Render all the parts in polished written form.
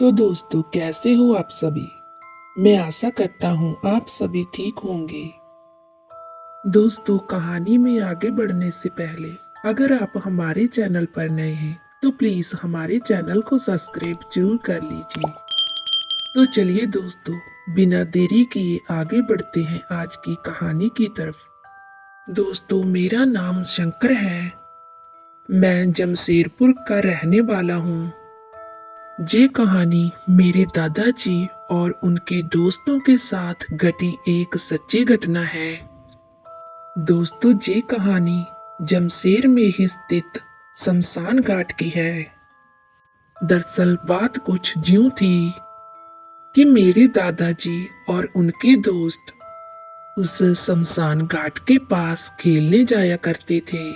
तो दोस्तों, कैसे हो आप सभी। मैं आशा करता हूँ आप सभी ठीक होंगे। दोस्तों, कहानी में आगे बढ़ने से पहले अगर आप हमारे चैनल पर नए हैं तो प्लीज हमारे चैनल को सब्सक्राइब जरूर कर लीजिए। तो चलिए दोस्तों, बिना देरी किए आगे बढ़ते हैं आज की कहानी की तरफ। दोस्तों, मेरा नाम शंकर है। मैं जमशेदपुर का रहने वाला हूँ। ये कहानी मेरे दादाजी और उनके दोस्तों के साथ घटी एक सच्ची घटना है। दोस्तों, ये कहानी जमशेर में ही स्थित शमशान घाट की है। दरअसल बात कुछ यूं थी कि मेरे दादाजी और उनके दोस्त उस शमशान घाट के पास खेलने जाया करते थे,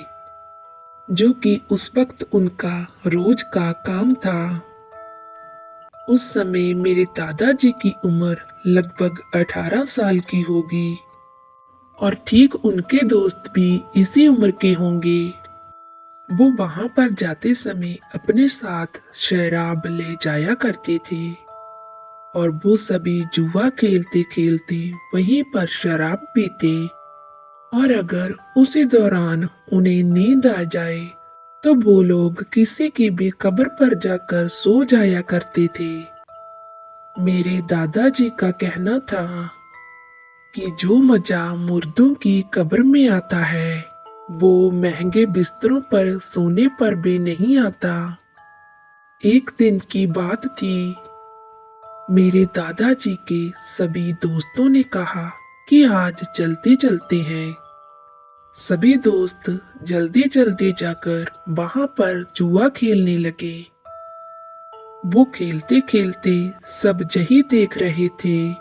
जो कि उस वक्त उनका रोज का काम था। उस समय मेरे दादाजी की उम्र लगभग 18 साल की होगी और ठीक उनके दोस्त भी इसी उम्र के होंगे। वो वहां पर जाते समय अपने साथ शराब ले जाया करते थे और वो सभी जुआ खेलते खेलते वहीं पर शराब पीते, और अगर उसी दौरान उन्हें नींद आ जाए तो वो लोग किसी की भी कब्र पर जाकर सो जाया करते थे। मेरे दादाजी का कहना था कि जो मजा मुर्दों की कब्र में आता है वो महंगे बिस्तरों पर सोने पर भी नहीं आता। एक दिन की बात थी, मेरे दादाजी के सभी दोस्तों ने कहा कि आज चलते चलते हैं। सभी दोस्त जल्दी जल्दी जाकर वहां पर जुआ खेलने लगे। वो खेलते खेलते सब यही देख रहे थे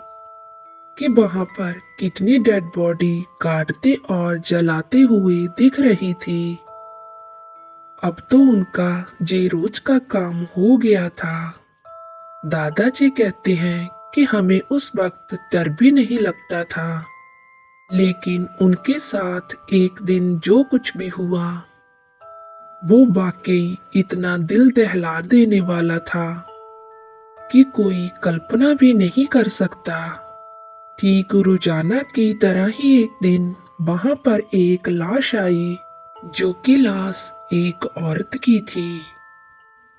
कि वहां पर कितनी डेड बॉडी काटते और जलाते हुए दिख रही थी। अब तो उनका ये रोज का काम हो गया था। दादाजी कहते हैं कि हमें उस वक्त डर भी नहीं लगता था, लेकिन उनके साथ एक दिन जो कुछ भी हुआ वो वाकई इतना दिल दहला देने वाला था कि कोई कल्पना भी नहीं कर सकता। ठीक रोजाना की तरह ही एक दिन वहां पर एक लाश आई, जो कि लाश एक औरत की थी।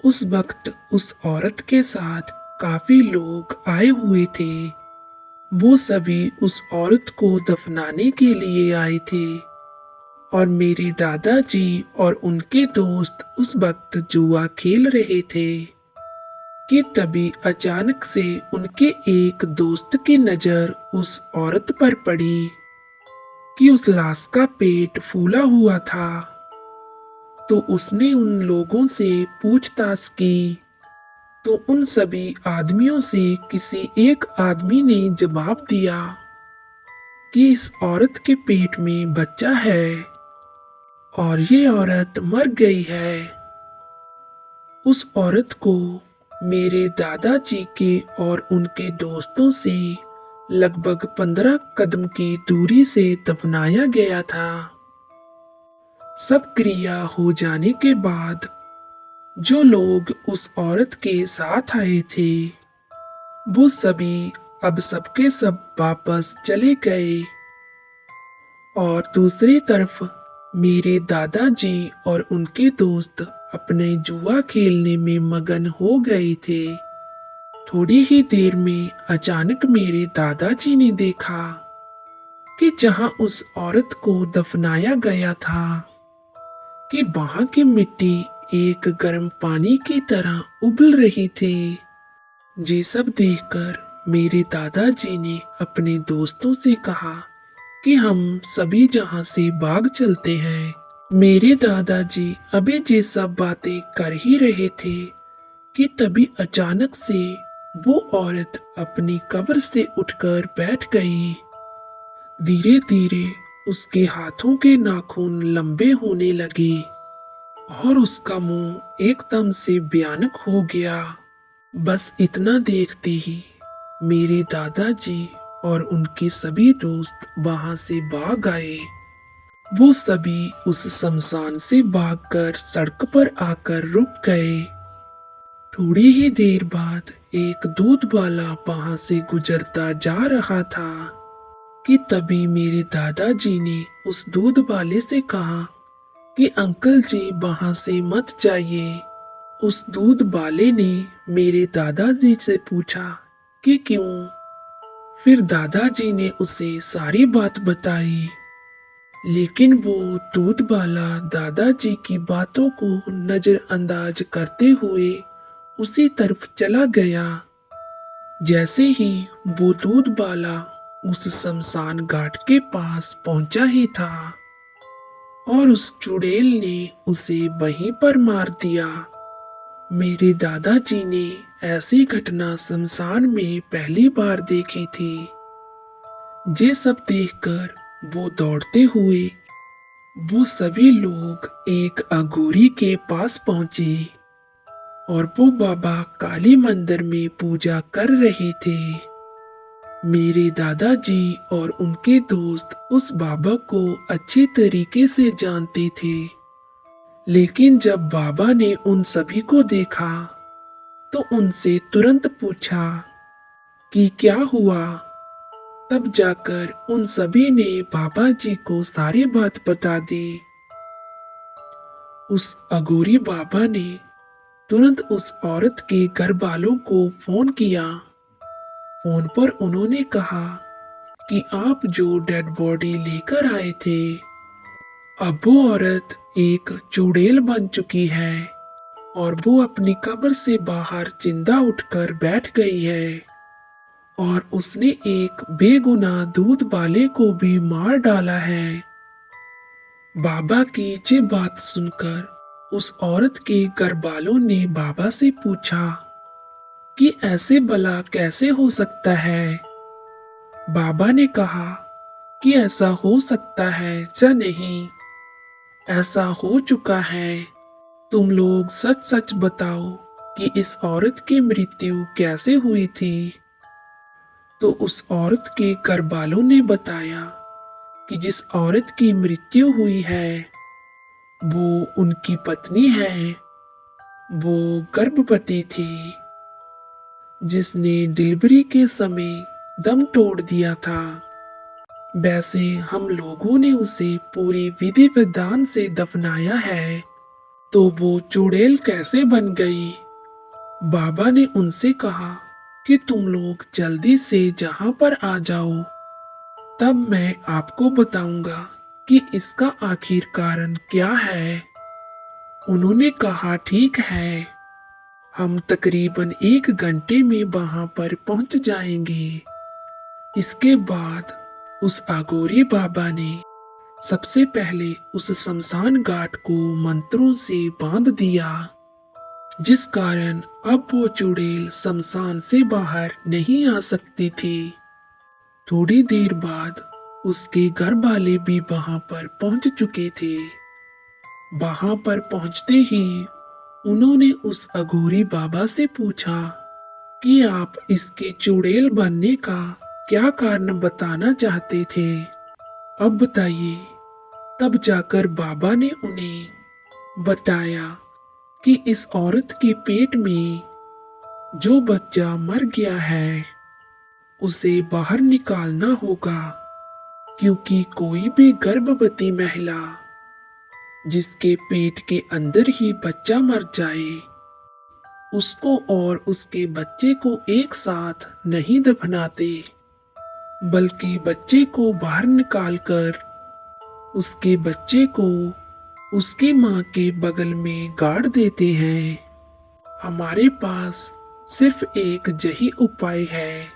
उस वक्त उस औरत के साथ काफी लोग आए हुए थे। वो सभी उस औरत को दफनाने के लिए आए थे और मेरे दादाजी और उनके दोस्त उस वक्त जुआ खेल रहे थे कि तभी अचानक से उनके एक दोस्त की नजर उस औरत पर पड़ी कि उस लाश का पेट फूला हुआ था। तो उसने उन लोगों से पूछताछ की तो उन सभी आदमियों से किसी एक आदमी ने जवाब दिया कि इस औरत के पेट में बच्चा है और ये औरत मर गई है। उस औरत को मेरे दादाजी के और उनके दोस्तों से लगभग 15 कदम की दूरी से दफनाया गया था। सब क्रिया हो जाने के बाद जो लोग उस औरत के साथ आए थे वो सभी अब सबके सब वापस चले गए और दूसरी तरफ मेरे दादाजी और उनके दोस्त अपने जुआ खेलने में मगन हो गए थे। थोड़ी ही देर में अचानक मेरे दादाजी ने देखा कि जहां उस औरत को दफनाया गया था कि वहां की मिट्टी एक गर्म पानी की तरह उबल रही थी। ये सब देखकर मेरे दादाजी ने अपने दोस्तों से कहा कि हम सभी जहां से भाग चलते हैं। मेरे दादाजी अभी ये सब बातें कर ही रहे थे कि तभी अचानक से वो औरत अपनी कब्र से उठकर बैठ गई। धीरे धीरे उसके हाथों के नाखून लंबे होने लगे और उसका मुंह एकदम से भयानक हो गया। बस इतना देखते ही मेरे दादाजी और उनके सभी दोस्त वहां से भाग आए। वो सभी उस शमशान से भागकर सड़क पर आकर रुक गए थोड़ी ही देर बाद एक दूध वाला वहां से गुजरता जा रहा था कि तभी मेरे दादाजी ने उस दूध वाले से कहा कि अंकल जी वहां से मत जाइए। उस दूध वाले ने मेरे दादाजी से पूछा कि क्यों। फिर दादाजी ने उसे सारी बात बताई, लेकिन वो दूध वाला दादाजी की बातों को नजरअंदाज करते हुए उसी तरफ चला गया। जैसे ही वो दूध वाला उस शमशान घाट के पास पहुंचा ही था और उस चुड़ैल ने उसे वहीं पर मार दिया। मेरे दादाजी ने ऐसी घटना शमशान में पहली बार देखी थी। ये सब देखकर वो दौड़ते हुए वो सभी लोग एक अघोरी के पास पहुंचे और वो बाबा काली मंदिर में पूजा कर रहे थे। मेरे दादाजी और उनके दोस्त उस बाबा को अच्छी तरीके से जानते थे, लेकिन जब बाबा ने उन सभी को देखा तो उनसे तुरंत पूछा कि क्या हुआ। तब जाकर उन सभी ने बाबा जी को सारी बात बता दी। उस अघोरी बाबा ने तुरंत उस औरत के घर वालों को फोन किया। फोन पर उन्होंने कहा कि आप जो डेड बॉडी लेकर आए थे, अब वो औरत एक चुड़ैल बन चुकी है और वो अपनी कब्र से बाहर जिंदा उठकर बैठ गई है और उसने एक बेगुनाह दूध वाले को भी मार डाला है। बाबा की ये बात सुनकर उस औरत के घर वालों ने बाबा से पूछा कि ऐसे भला कैसे हो सकता है। बाबा ने कहा कि ऐसा हो सकता है या नहीं, ऐसा हो चुका है। तुम लोग सच सच बताओ कि इस औरत की मृत्यु कैसे हुई थी। तो उस औरत के घर वालों ने बताया कि जिस औरत की मृत्यु हुई है वो उनकी पत्नी है। वो गर्भवती थी जिसने डिलीवरी के समय दम तोड़ दिया था। वैसे हम लोगों ने उसे पूरी विधि विधान से दफनाया है, तो वो चुड़ैल कैसे बन गई। बाबा ने उनसे कहा कि तुम लोग जल्दी से जहां पर आ जाओ, तब मैं आपको बताऊंगा कि इसका आखिर कारण क्या है। उन्होंने कहा ठीक है, हम तकरीबन 1 घंटे में वहां पर पहुंच जाएंगे। इसके बाद उस अघोरी बाबा ने सबसे पहले उस शमशान घाट को मंत्रों से बांध दिया, जिस कारण अब वो चुड़ैल शमशान से बाहर नहीं आ सकती थी। थोड़ी देर बाद उसके घर वाले भी वहां पर पहुंच चुके थे। वहां पर पहुंचते ही उन्होंने उस अघोरी बाबा से पूछा कि आप इसके चुड़ैल बनने का क्या कारण बताना चाहते थे, अब बताइए। तब जाकर बाबा ने उन्हें बताया कि इस औरत के पेट में जो बच्चा मर गया है उसे बाहर निकालना होगा, क्योंकि कोई भी गर्भवती महिला जिसके पेट के अंदर ही बच्चा मर जाए, उसको और उसके बच्चे को एक साथ नहीं दफनाते, बल्कि बच्चे को बाहर निकालकर उसके बच्चे को उसकी माँ के बगल में गाड़ देते हैं। हमारे पास सिर्फ एक यही उपाय है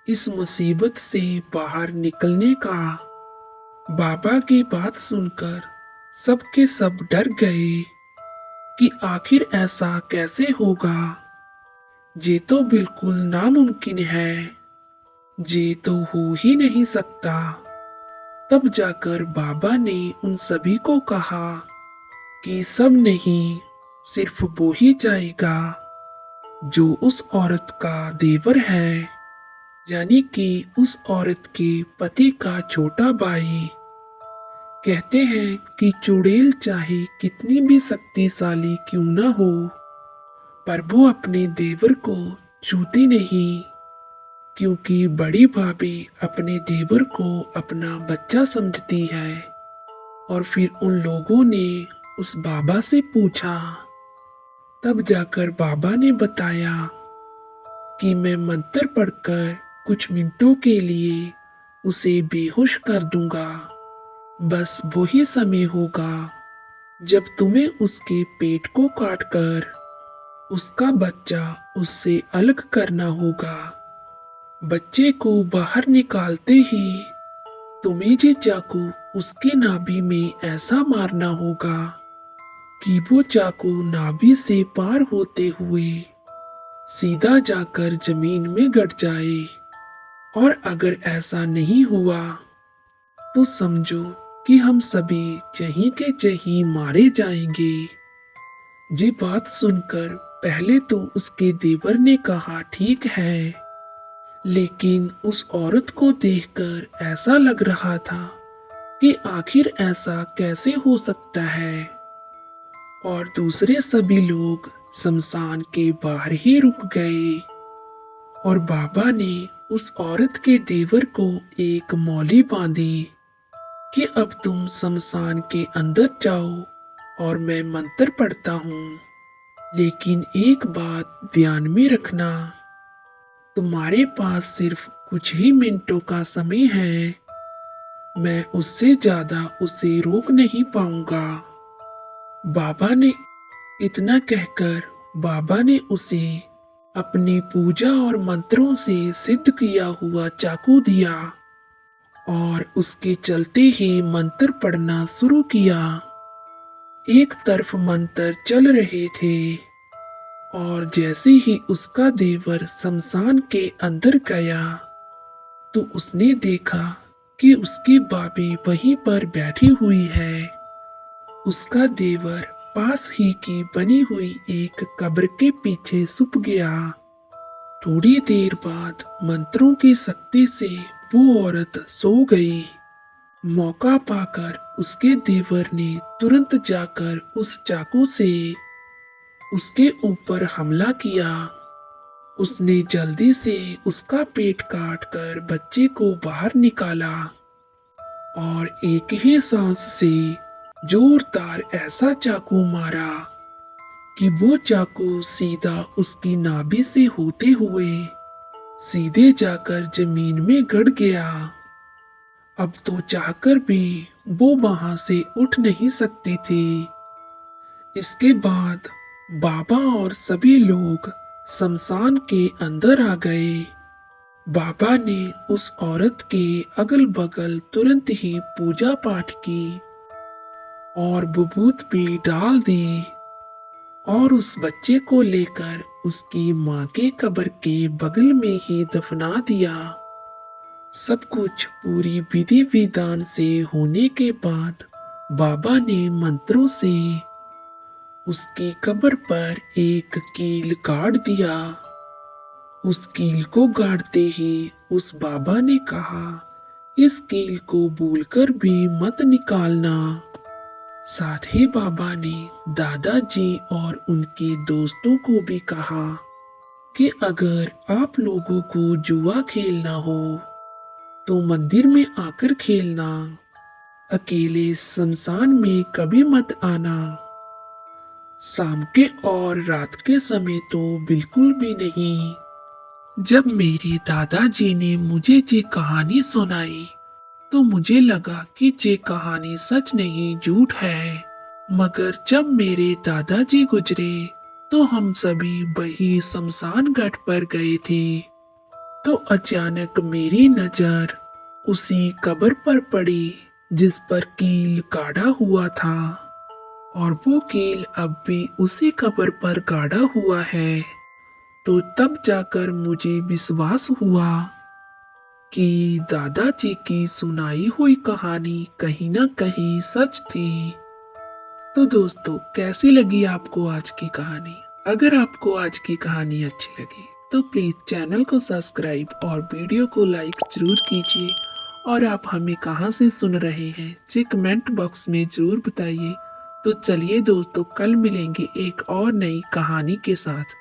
इस मुसीबत से बाहर निकलने का। बाबा की बात सुनकर सब के सब डर गए कि आखिर ऐसा कैसे होगा। ये तो बिल्कुल नामुमकिन है, ये तो हो ही नहीं सकता। तब जाकर बाबा ने उन सभी को कहा कि सब नहीं, सिर्फ वो ही जाएगा जो उस औरत का देवर है, यानी कि उस औरत के पति का छोटा भाई। कहते हैं कि चुड़ैल चाहे कितनी भी शक्तिशाली क्यों ना हो, पर वो अपने देवर को छूती नहीं, क्योंकि बड़ी भाभी अपने देवर को अपना बच्चा समझती है। और फिर उन लोगों ने उस बाबा से पूछा, तब जाकर बाबा ने बताया कि मैं मंत्र पढ़कर कुछ मिनटों के लिए उसे बेहोश कर दूंगा। बस वही समय होगा जब तुम्हें उसके पेट को काटकर उसका बच्चा उससे अलग करना होगा। बच्चे को बाहर निकालते ही तुम्हें ये चाकू उसके नाभि में ऐसा मारना होगा कि वो चाकू नाभि से पार होते हुए सीधा जाकर जमीन में गड़ जाए। और अगर ऐसा नहीं हुआ तो समझो कि हम सभी जहीं के जहीं मारे जाएंगे। ये बात सुनकर पहले तो उसके देवर ने कहा ठीक है, लेकिन उस औरत को देखकर ऐसा लग रहा था कि आखिर ऐसा कैसे हो सकता है। और दूसरे सभी लोग शमशान के बाहर ही रुक गए। और बाबा ने उस औरत के देवर को एक मौली बांधी कि अब तुम शमशान के अंदर जाओ और मैं मंत्र पढ़ता हूँ, लेकिन एक बात ध्यान में रखना, तुम्हारे पास सिर्फ कुछ ही मिनटों का समय है। मैं उससे ज्यादा उसे रोक नहीं पाऊंगा। बाबा ने इतना कहकर बाबा ने उसे अपनी पूजा और मंत्रों से सिद्ध किया हुआ चाकू दिया और उसके चलते ही मंत्र पढ़ना शुरू किया। एक तरफ मंत्र चल रहे थे और जैसे ही उसका देवर शमशान के अंदर गया तो उसने देखा कि उसकी भाभी वहीं पर बैठी हुई है। उसका देवर पास ही की बनी हुई एक कब्र के पीछे छुप गया। थोड़ी देर बाद मंत्रों की शक्ति से वो औरत सो गई। मौका पाकर उसके देवर ने तुरंत जाकर उस चाकू से उसके ऊपर हमला किया। उसने जल्दी से उसका पेट काटकर बच्चे को बाहर निकाला और एक ही सांस से जोरदार ऐसा चाकू मारा कि वो चाकू सीधा उसकी नाभि से होते हुए सीधे जाकर जमीन में गड़ गया। अब तो चाहकर भी वो वहां से उठ नहीं सकती थी। इसके बाद बाबा और सभी लोग शमशान के अंदर आ गए। बाबा ने उस औरत के अगल बगल तुरंत ही पूजा पाठ की और विभूत भी डाल दी और उस बच्चे को लेकर उसकी माँ के कब्र के बगल में ही दफना दिया। सब कुछ पूरी विधि विधान से होने के बाद बाबा ने मंत्रों से उसकी कब्र पर एक कील गाड़ दिया। उस कील को गाड़ते ही उस बाबा ने कहा, इस कील को भूलकर भी मत निकालना। साथ ही बाबा ने दादाजी और उनके दोस्तों को भी कहा कि अगर आप लोगों को जुआ खेलना हो तो मंदिर में आकर खेलना, अकेले शमशान में कभी मत आना। शाम के और रात के समय तो बिल्कुल भी नहीं। जब मेरे दादाजी ने मुझे ये कहानी सुनाई तो मुझे लगा कि ये कहानी सच नहीं झूठ है। मगर जब मेरे दादाजी गुजरे तो हम सभी वही शमशान घाट पर गए थे। तो अचानक मेरी नजर उसी कब्र पर पड़ी जिस पर कील गाड़ा हुआ था और वो कील अब भी उसी कब्र पर गाड़ा हुआ है। तो तब जाकर मुझे विश्वास हुआ कि दादाजी की सुनाई हुई कहानी कहीं ना कहीं सच थी। तो दोस्तों, कैसी लगी आपको आज की कहानी? अगर आपको आज की कहानी अच्छी लगी तो प्लीज चैनल को सब्सक्राइब और वीडियो को लाइक जरूर कीजिए। और आप हमें कहां से सुन रहे हैं ये कमेंट बॉक्स में जरूर बताइए। तो तो चलिए दोस्तों, कल मिलेंगे एक और नई कहानी के साथ।